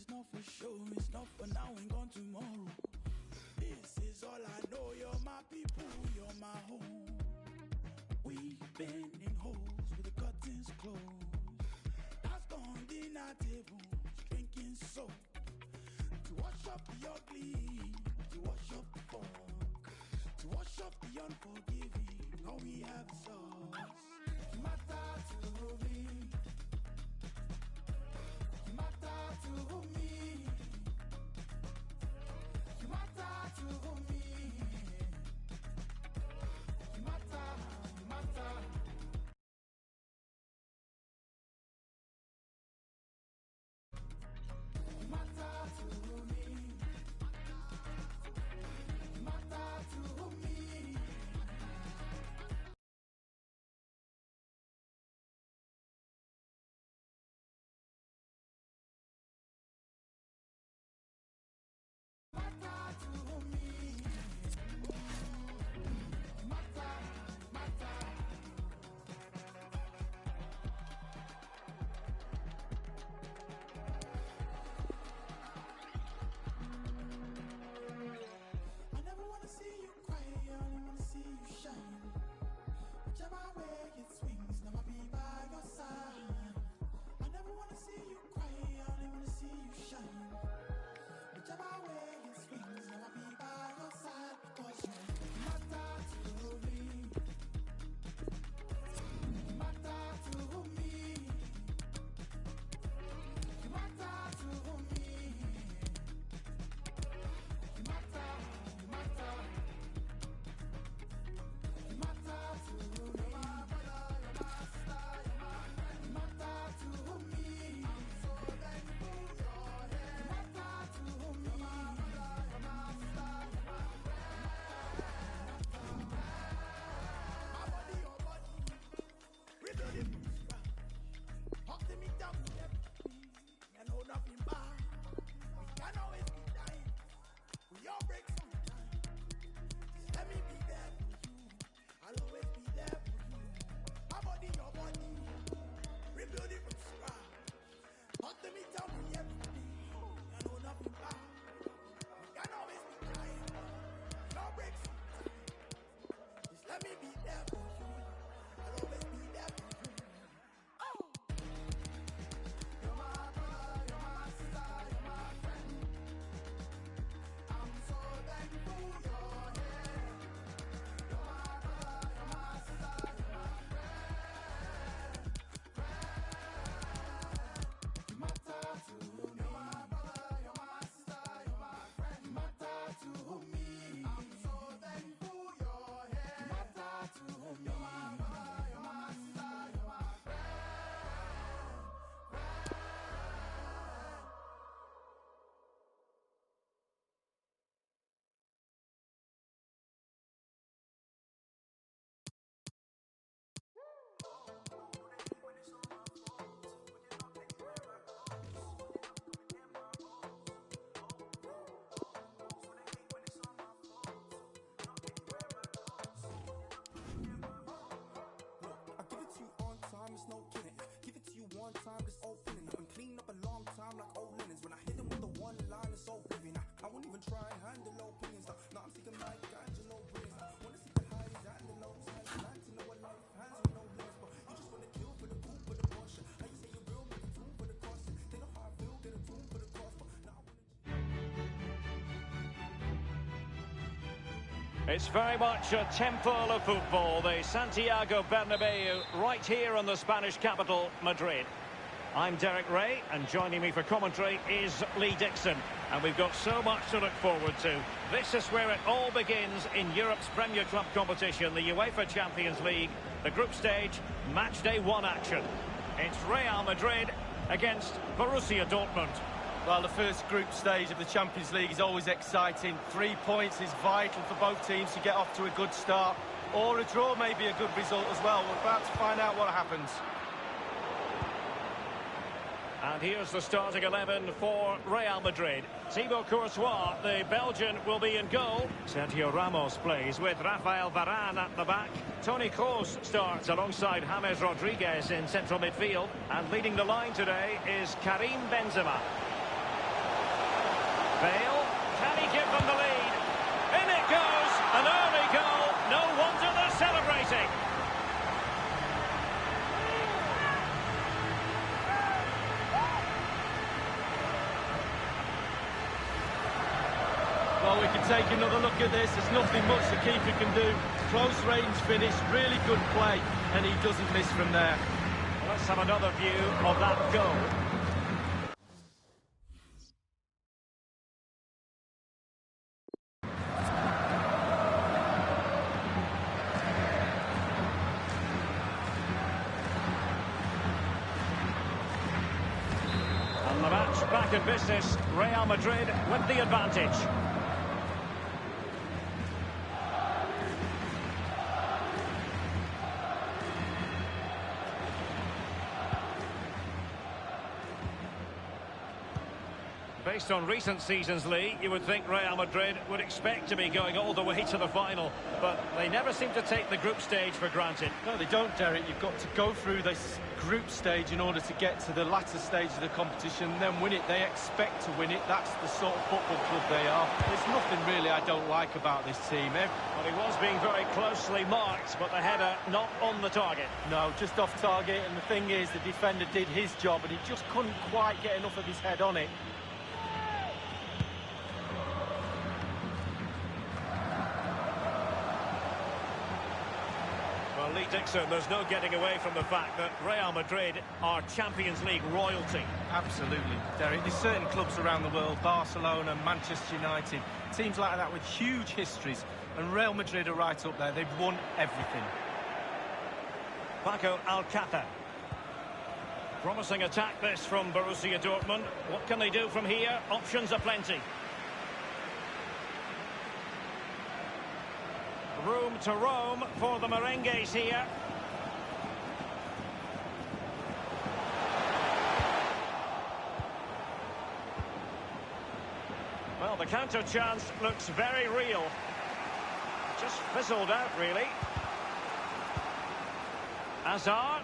not for sure, it's not for now and gone tomorrow. This is all I know, you're my people, you're my home. We've been in holes with the curtains closed. That's gone dinner tables, drinking soap. To wash up the ugly, to wash up the funk, to wash up the unforgiving, all we have is us. You matter to me. You matter to me. You matter to me. You matter, you matter. You matter to me. You matter to me. It's very much a temple of football, the Santiago Bernabeu, right here in the Spanish capital, Madrid. I'm Derek Ray, and joining me for commentary is Lee Dixon. And we've got so much to look forward to. This is where it all begins in Europe's Premier Club competition, the UEFA Champions League, the group stage, match day 1 action. It's Real Madrid against Borussia Dortmund. Well, the first group stage of the Champions League is always exciting. 3 points is vital for both teams to get off to a good start. Or a draw may be a good result as well. We're about to find out what happens. And here's the starting 11 for Real Madrid. Thibaut Courtois, the Belgian, will be in goal. Sergio Ramos plays with Rafael Varane at the back. Toni Kroos starts alongside James Rodriguez in central midfield. And leading the line today is Karim Benzema. Bale, can he give them the lead? In it goes, an early goal. No wonder they're celebrating. Well, we can take another look at this. There's nothing much the keeper can do. Close range finish, really good play, and he doesn't miss from there. Let's have another view of that goal. And the match back in business. Real Madrid with the advantage. Based on recent seasons, Lee, you would think Real Madrid would expect to be going all the way to the final, but they never seem to take the group stage for granted. No, they don't, Derek. You've got to go through this group stage in order to get to the latter stage of the competition and then win it. They expect to win it. That's the sort of football club they are. There's nothing really I don't like about this team. Well, he was being very closely marked, but the header not on the target. No, just off target, and the thing is, the defender did his job and he just couldn't quite get enough of his head on it. Well, Lee Dixon, there's no getting away from the fact that Real Madrid are Champions League royalty. Absolutely, Derek. There's certain clubs around the world, Barcelona, Manchester United, teams like that with huge histories, and Real Madrid are right up there. They've won everything. Paco Alcácer. Promising attack this from Borussia Dortmund. What can they do from here? Options are plenty. Room to roam for the merengues here. Well, the counter chance looks very real. Just fizzled out, really. Hazard.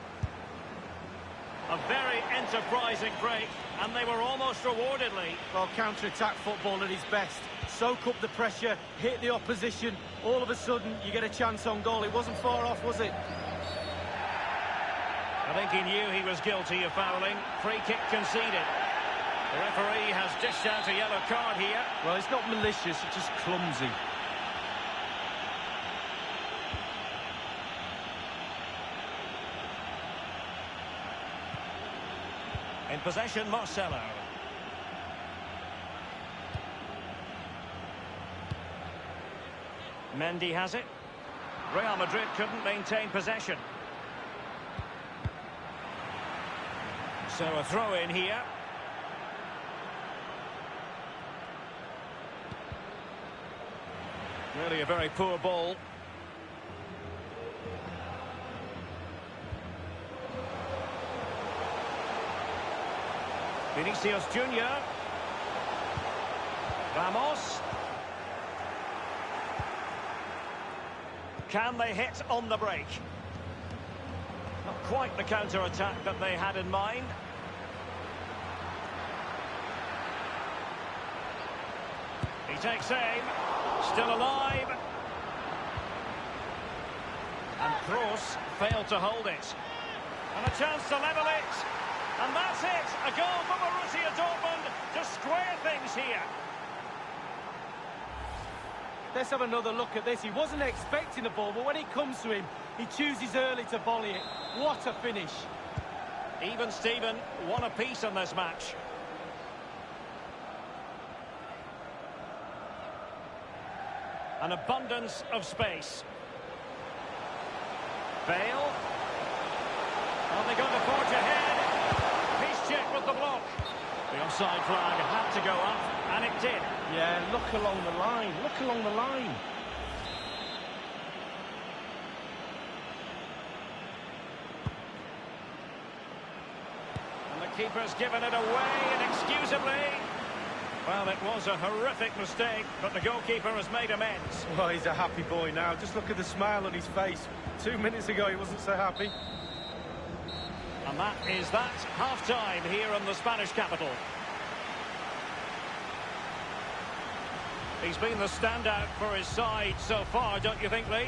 A very enterprising break, and they were almost rewarded, Lee. Well, counter-attack football at its best. Soak up the pressure, hit the opposition. All of a sudden, you get a chance on goal. It wasn't far off, was it? I think he knew he was guilty of fouling. Free kick conceded. The referee has dished out a yellow card here. Well, it's not malicious, it's just clumsy. In possession, Marcelo. Mendy has it. Real Madrid couldn't maintain possession. So a throw in here. Really a very poor ball. Vinicius Junior. Ramos. Can they hit on the break? Not quite the counter-attack that they had in mind. He takes aim. Still alive. And Kroos failed to hold it. And a chance to level it. And that's it. A goal for Borussia Dortmund to square things here. Let's have another look at this. He wasn't expecting the ball, but when it comes to him, he chooses early to volley it. What a finish. Even Steven, one apiece in this match. An abundance of space. Bale. Are they going to forge ahead? Peace check with the block. The offside flag had to go up, and it did. Yeah, look along the line. Look along the line. And the keeper's given it away inexcusably. Well, it was a horrific mistake, but the goalkeeper has made amends. Well, he's a happy boy now. Just look at the smile on his face. 2 minutes ago, he wasn't so happy. And that is that half-time here in the Spanish capital. He's been the standout for his side so far, don't you think, Lee?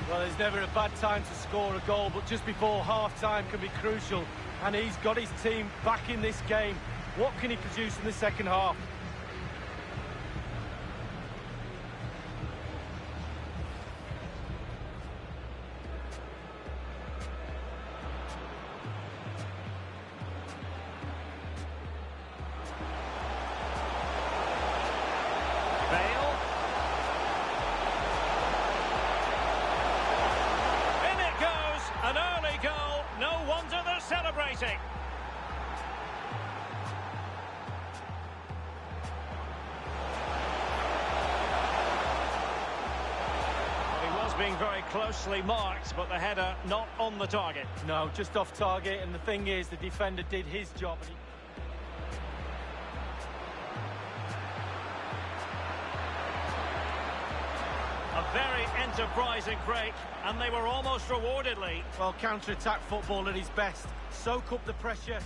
Well, there's never a bad time to score a goal, but just before half-time can be crucial. And he's got his team back in this game. What can he produce in the second half? An early goal, no wonder they're celebrating. Well, he was being very closely marked, but the header not on the target. No, just off target, and the thing is, the defender did his job. A very enterprising break, and they were almost rewarded, Lee. Well, counter-attack football at his best. Soak up the pressure.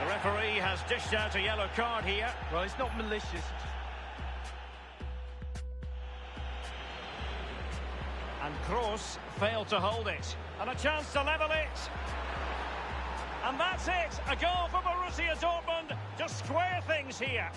The referee has dished out a yellow card here. Well, it's not malicious. And Kroos failed to hold it. And a chance to level it. And that's it, a goal for Borussia Dortmund to square things here.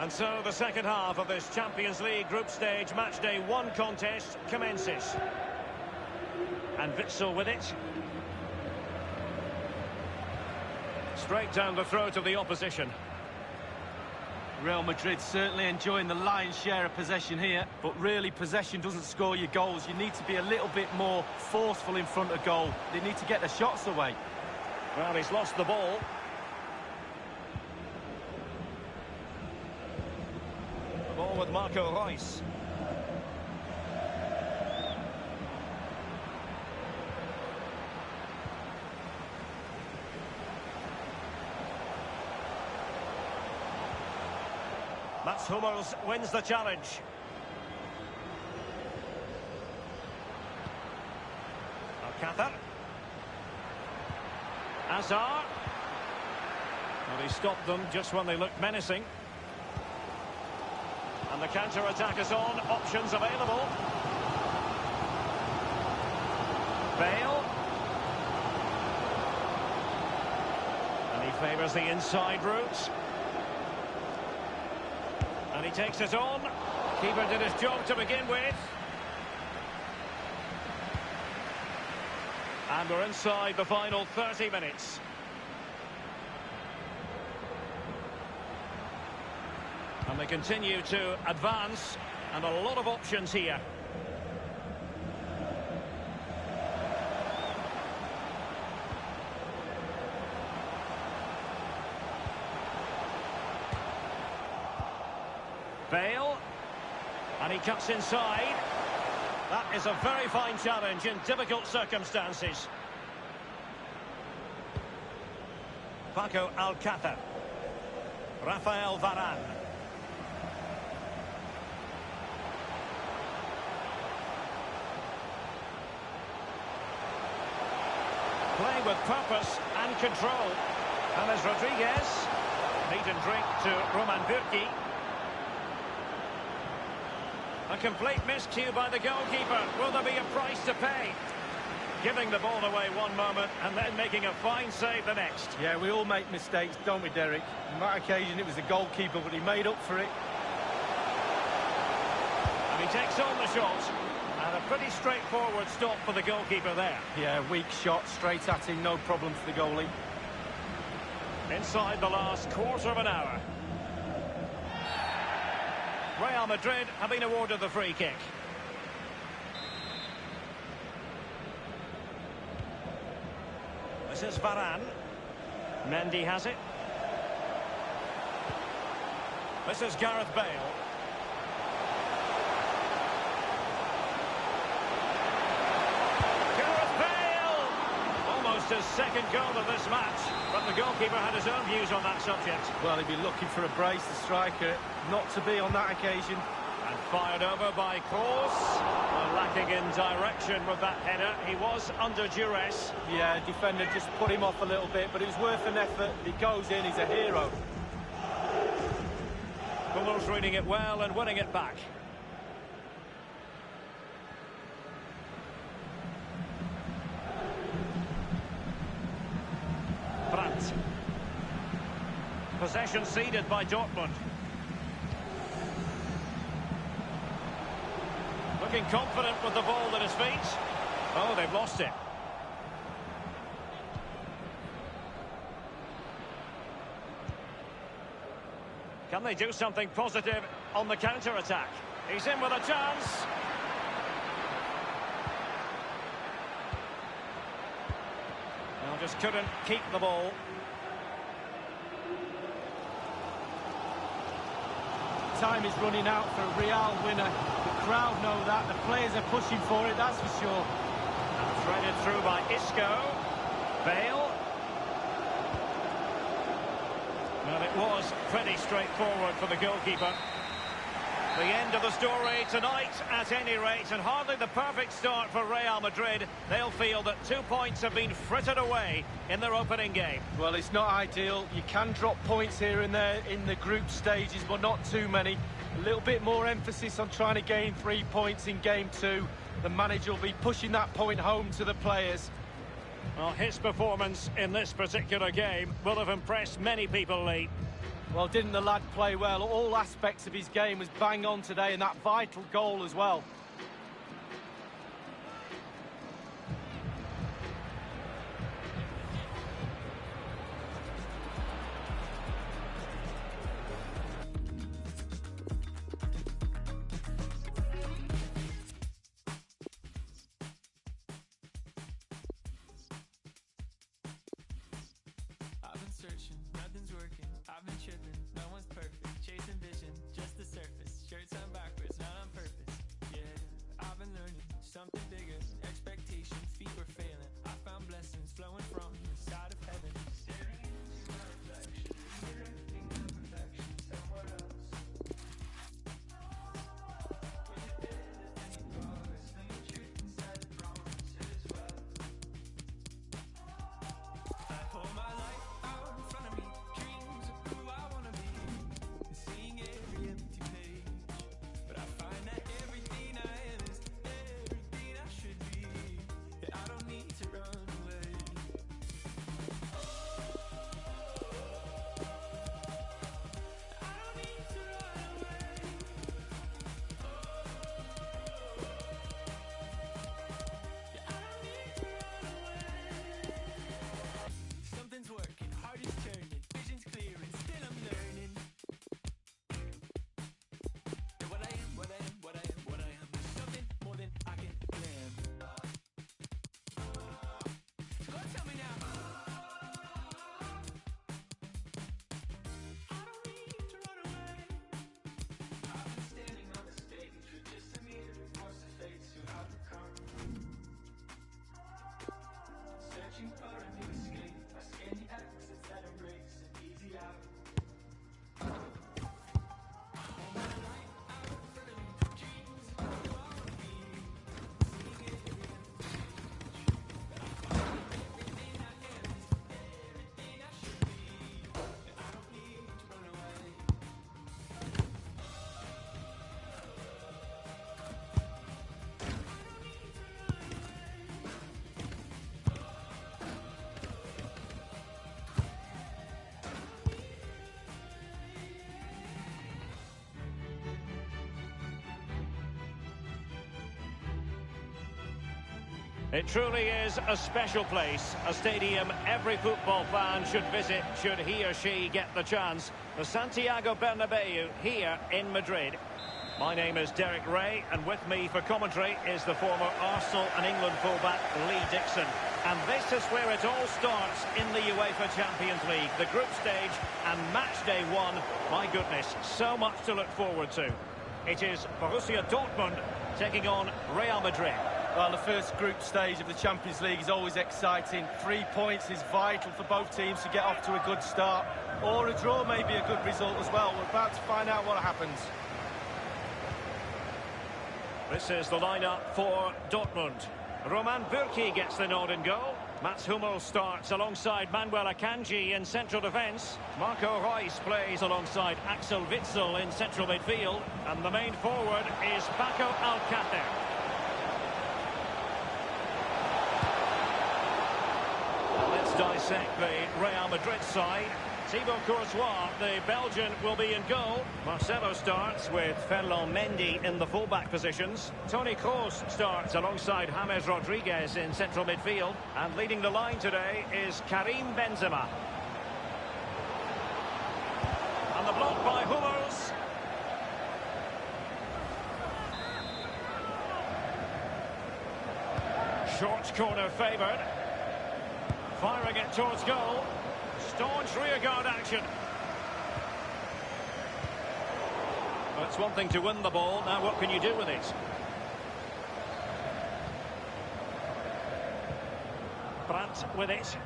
And so the second half of this Champions League group stage matchday 1 contest commences. And Witsel with it. Straight down the throat of the opposition. Real Madrid certainly enjoying the lion's share of possession here, but really possession doesn't score your goals. You need to be a little bit more forceful in front of goal. They need to get the shots away. Well, he's lost the ball. The ball with Marco Reus. Mats Hummels wins the challenge. Alcácer. Hazard. Well, he stopped them just when they looked menacing. And the counter-attack is on. Options available. Bale. And he favours the inside route. And he takes it on. Keeper did his job to begin with. And we're inside the final 30 minutes. And they continue to advance, and a lot of options here. Bale, and he cuts inside. That is a very fine challenge in difficult circumstances. Paco Alcácer. Rafael Varane. Playing with purpose and control. James Rodriguez. Meat and drink to Roman Bürki. A complete miscue by the goalkeeper. Will there be a price to pay? Giving the ball away one moment and then making a fine save the next. Yeah, we all make mistakes, don't we, Derek? On that occasion, it was the goalkeeper, but he made up for it. And he takes on the shot. And a pretty straightforward stop for the goalkeeper there. Yeah, weak shot, straight at him, no problem for the goalie. Inside the last quarter of an hour. Real Madrid have been awarded the free kick. This is Varane. Mendy has it. This is Gareth Bale. Gareth Bale! Almost his second goal of this match, but the goalkeeper had his own views on that subject. Well, he'd be looking for a brace, the striker, not to be on that occasion. And fired over by Kroos. Well, lacking in direction with that header. He was under duress. Yeah, defender just put him off a little bit, but it was worth an effort. If he goes in, he's a hero. Hummels reading it well and winning it back. Brandt. Possession ceded by Dortmund. Looking confident with the ball at his feet. Oh, they've lost it. Can they do something positive on the counter-attack? He's in with a chance. Well, just couldn't keep the ball. Time is running out for a Real winner. The crowd know that. The players are pushing for it, that's for sure. And threaded through by Isco. Bale. Well, it was pretty straightforward for the goalkeeper. The end of the story tonight, at any rate, and hardly the perfect start for Real Madrid. They'll feel that 2 points have been frittered away in their opening game. Well, it's not ideal. You can drop points here and there in the group stages, but not too many. A little bit more emphasis on trying to gain 3 points in game 2. The manager will be pushing that point home to the players. Well, his performance in this particular game will have impressed many people, Lee. Well, didn't the lad play well? All aspects of his game was bang on today, and that vital goal as well. I've been searching, nothing's working. I've been tripping, no one's perfect. Chasing vision, just the surface. Shirts on backwards, not on purpose. Yeah. It truly is a special place, a stadium every football fan should visit should he or she get the chance. The Santiago Bernabeu here in Madrid. My name is Derek Ray, and with me for commentary is the former Arsenal and England fullback Lee Dixon. And this is where it all starts in the UEFA Champions League, the group stage and match day one. My goodness, so much to look forward to. It is Borussia Dortmund taking on Real Madrid. Well, the first group stage of the Champions League is always exciting. 3 points is vital for both teams to get off to a good start. Or a draw may be a good result as well. We're about to find out what happens. This is the lineup for Dortmund. Roman Bürki gets the nod in goal. Mats Hummels starts alongside Manuel Akanji in central defence. Marco Reus plays alongside Axel Witsel in central midfield. And the main forward is Paco Alcácer. Let's dissect the Real Madrid side. Thibaut Courtois, the Belgian, will be in goal. Marcelo starts with Ferland Mendy in the fullback positions. Toni Kroos starts alongside James Rodriguez in central midfield. And leading the line today is Karim Benzema. And the block by Hummels. Short corner favoured. Firing it towards goal. Staunch rearguard action. Well, it's one thing to win the ball. Now what can you do with it? Brandt with it.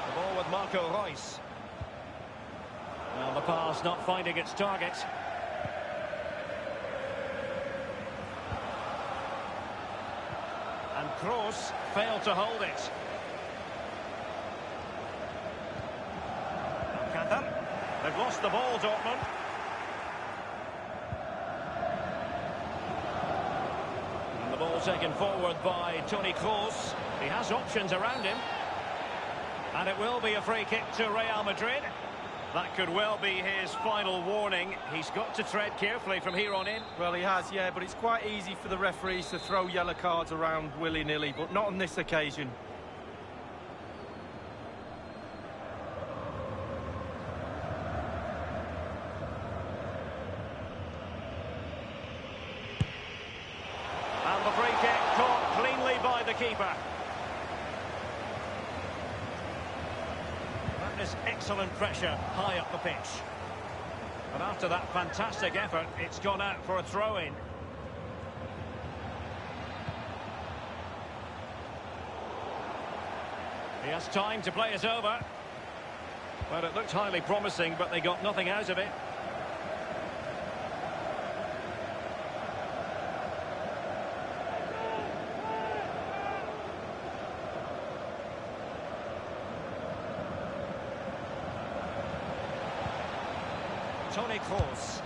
The ball with Marco Reus. Well, the pass not finding its target. And Kroos failed to hold it. They've lost the ball, Dortmund. And the ball taken forward by Toni Kroos. He has options around him. And it will be a free kick to Real Madrid. That could well be his final warning. He's got to tread carefully from here on in. Well, he has, yeah, but it's quite easy for the referees to throw yellow cards around willy-nilly, but not on this occasion. Keeper. That is excellent pressure high up the pitch. And after that fantastic effort, it's gone out for a throw-in. He has time to play it over. Well, it looked highly promising, but they got nothing out of it. Toni Kroos.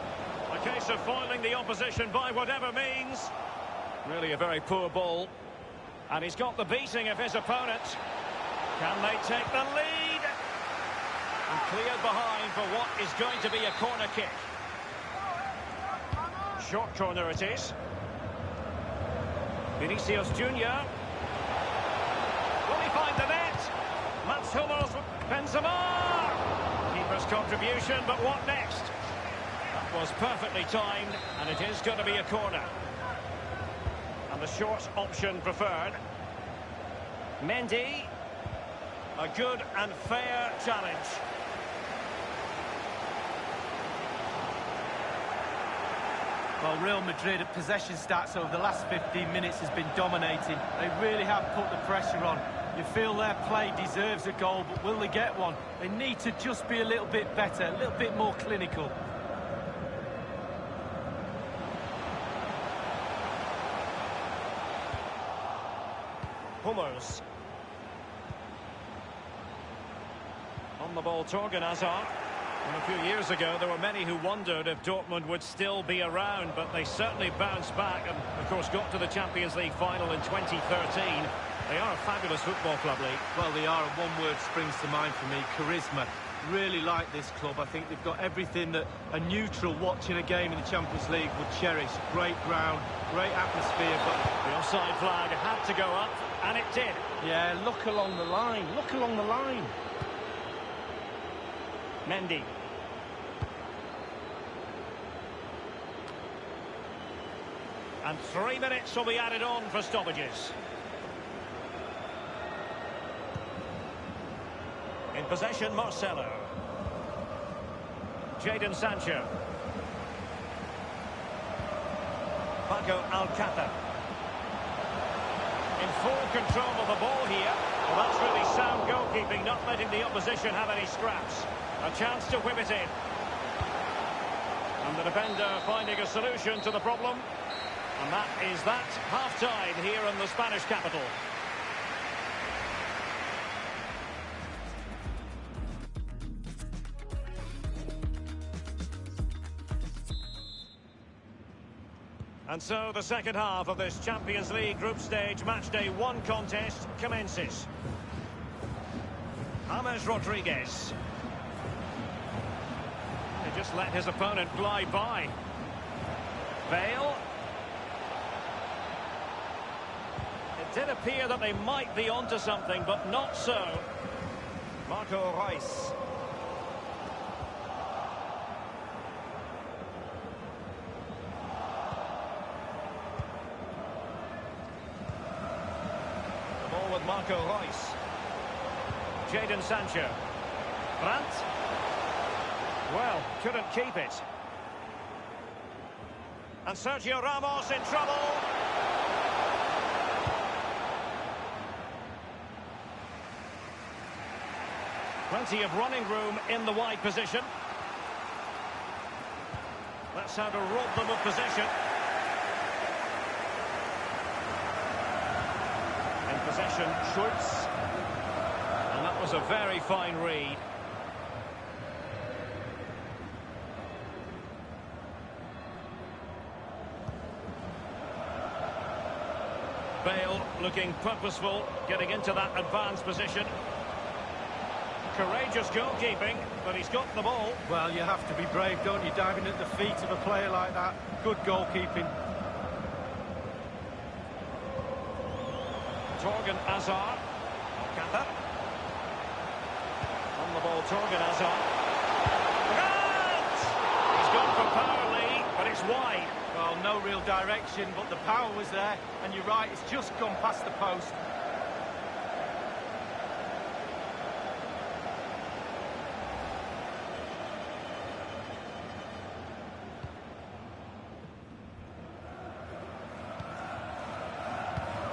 A case of foiling the opposition by whatever means. Really a very poor ball. And he's got the beating of his opponent. Can they take the lead? And cleared behind for what is going to be a corner kick. Short corner it is. Vinicius Junior. Will he find the net? Mats Hummels. Benzema. Keeper's contribution, but what next? That was perfectly timed, and it is going to be a corner. And the short option preferred. Mendy. A good and fair challenge. Well, Real Madrid at possession stats over the last 15 minutes has been dominating. They really have put the pressure on. You feel their play deserves a goal, but will they get one? They need to just be a little bit better, a little bit more clinical. Hummels. On the ball, Torgan Hazard. And a few years ago, there were many who wondered if Dortmund would still be around, but they certainly bounced back and, of course, got to the Champions League final in 2013. They are a fabulous football club, Lee. Well, they are, and one word springs to mind for me, charisma. really like this club. I think they've got everything that a neutral watching a game in the Champions League would cherish. Great ground, great atmosphere, but The offside flag had to go up, and it did. yeah, look along the line, look along the line. Mendy. And 3 minutes will be added on for stoppages. In possession, Marcelo. Jadon Sancho. Paco Alcácer. In full control of the ball here. Well, that's really sound goalkeeping, not letting the opposition have any scraps. A chance to whip it in. And the defender finding a solution to the problem. And that is that, half-time here in the Spanish capital. And so the second half of this Champions League group stage matchday 1 contest commences. James Rodriguez. He just let his opponent glide by. Bale. It did appear that they might be onto something, but not so. Marco Reus. The ball with Marco Reus. Jadon Sancho. Brandt. Well, couldn't keep it. And Sergio Ramos in trouble. Plenty of running room in the wide position. That's how to rob them of possession. In possession, Schultz. And that was a very fine read. Bale looking purposeful, getting into that advanced position. Courageous goalkeeping, but he's got the ball. Well, you have to be brave, don't you, diving at the feet of a player like that. Good goalkeeping. Torgan Hazard. Alcácer. On the ball, Torgan Hazard. Brandt! He's gone for power lead, but it's wide. Well, no real direction, but the power was there. And you're right, it's just gone past the post.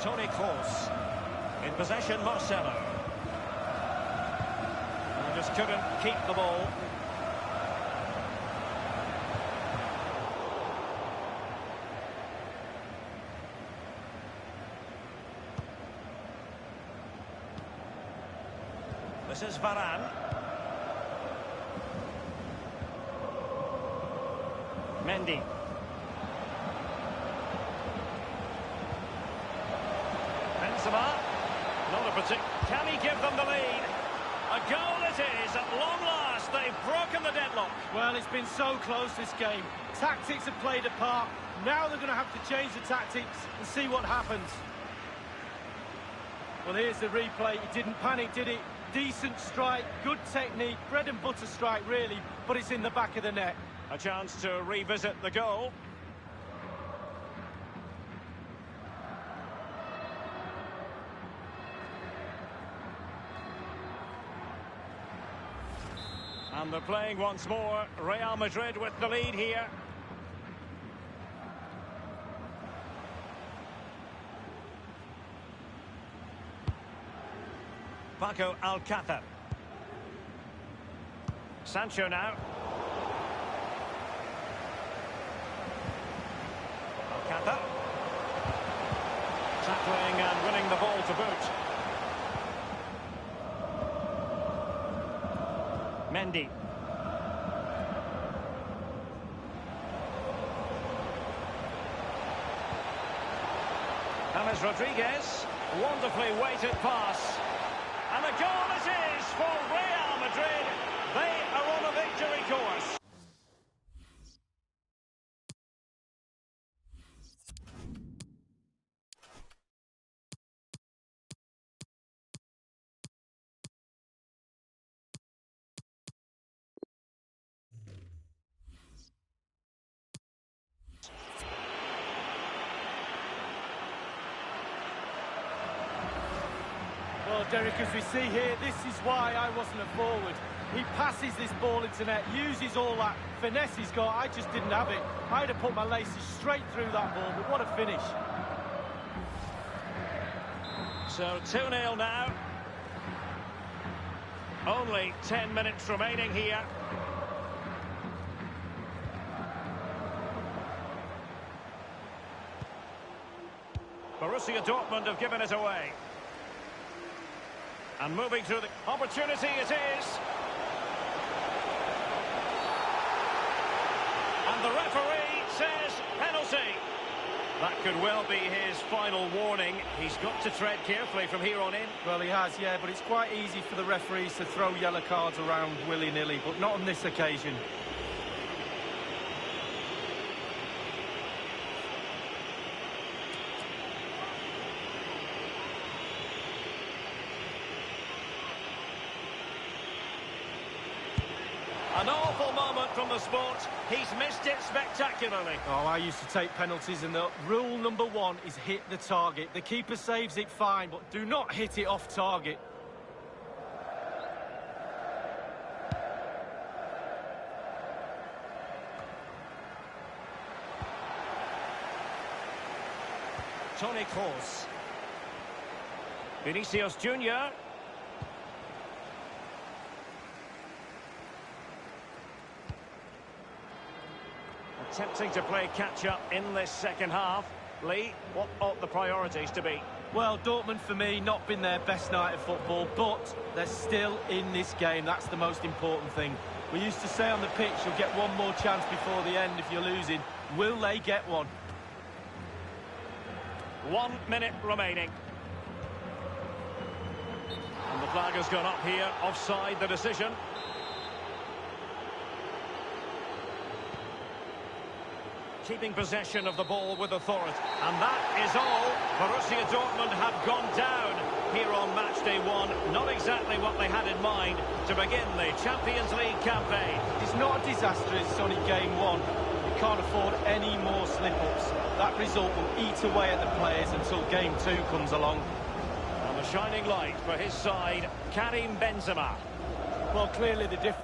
Toni Kroos. In possession, Marcelo. And just couldn't keep the ball. This is Varane. Mendy. Benzema. Not a particular. Can he give them the lead? A goal it is at long last. They've broken the deadlock. Well, it's been so close, this game. Tactics have played a part. Now they're going to have to change the tactics and see what happens. Well, here's the replay. He didn't panic, did he? Decent strike, good technique, bread and butter strike, really, but it's in the back of the net. A chance to revisit the goal. And they're playing once more. Real Madrid with the lead here. Paco Alcácer. Sancho now. Alcácer. Tackling and winning the ball to boot. Mendy. James Rodriguez. Wonderfully weighted pass. And a goal it is for Real Madrid. They are on a victory course. Well, Derek, as we see here, this is why I wasn't a forward. He passes this ball into net, uses all that finesse he's got. I just didn't have it. I'd have put my laces straight through that ball, but what a finish. So 2-0 now. Only 10 minutes remaining here. Borussia Dortmund have given it away. And moving through the opportunity it is. And the referee says penalty. That could well be his final warning. He's got to tread carefully from here on in. Well, he has, yeah, but it's quite easy for the referees to throw yellow cards around willy-nilly, but not on this occasion. An awful moment from the sport. He's missed it spectacularly. Oh, I used to take penalties, and the rule number one is hit the target. The keeper saves it fine, but do not hit it off target. Toni Kroos. Vinicius Junior. Attempting to play catch-up in this second half. Lee, what ought the priorities to be? Well, Dortmund, for me, not been their best night of football, but they're still in this game. That's the most important thing. We used to say on the pitch, you'll get one more chance before the end if you're losing. Will they get one? 1 minute remaining. And the flag has gone up here. Offside the decision. Keeping possession of the ball with authority. And that is all. Borussia Dortmund have gone down here on match day one. Not exactly what they had in mind to begin the Champions League campaign. It's not a disaster, it's only game one. You can't afford any more slip-ups. That result will eat away at the players until game two comes along. And the shining light for his side, Karim Benzema. Well, clearly the difference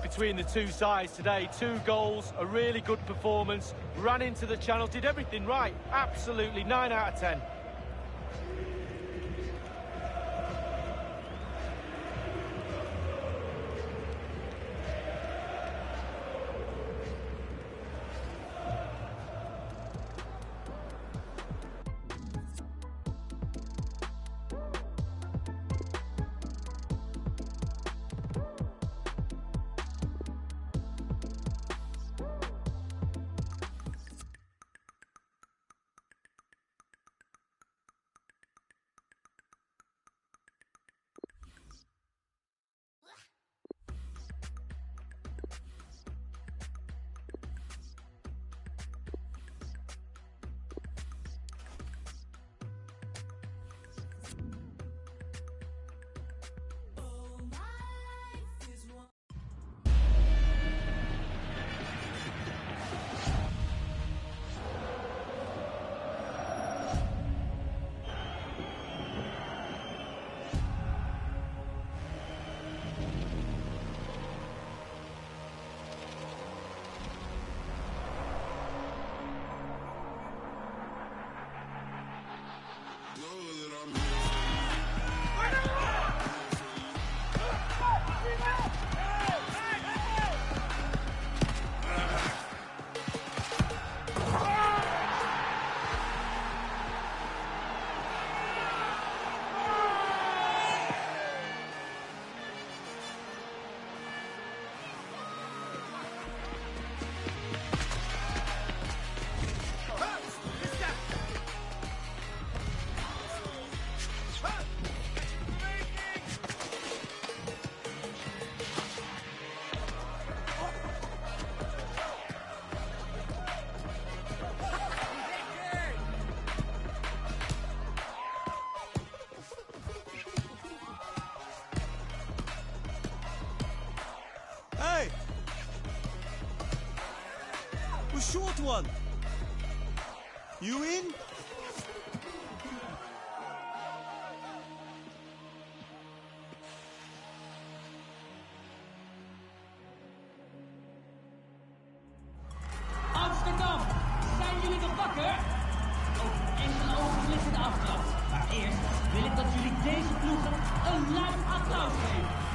between the two sides today. 2 goals, a really good performance, ran into the channel, did everything right. Absolutely 9 out of 10. The short one. You in? Amsterdam, zijn jullie nog wakker? Over enkele ogenblikken de aftrap. Maar eerst wil ik dat jullie deze ploegen een luid applaus geven.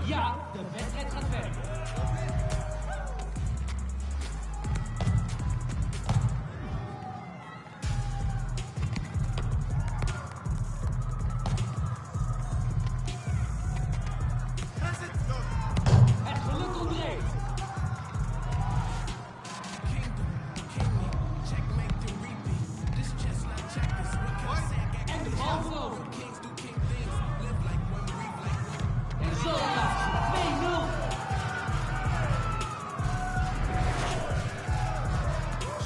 Ja, de wedstrijd gaat verder. Het geluk ontbreekt. En de bal vloog. En zo gaat het. 2-0.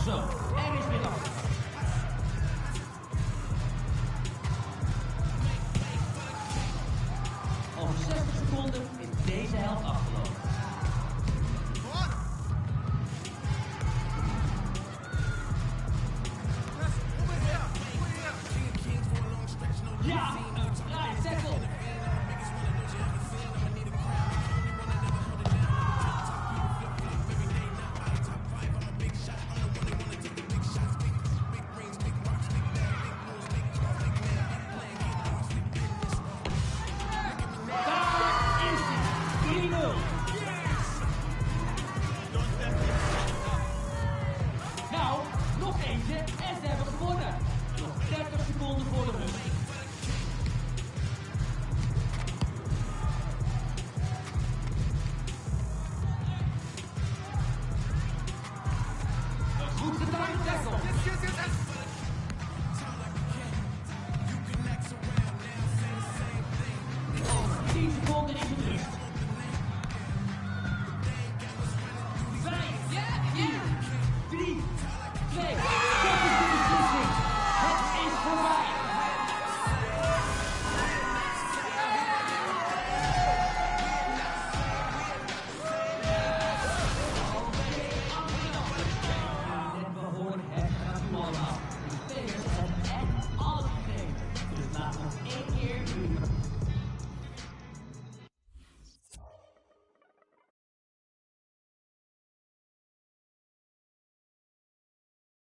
Zo, er is weer af. Over 60 seconden is deze helft afgelopen.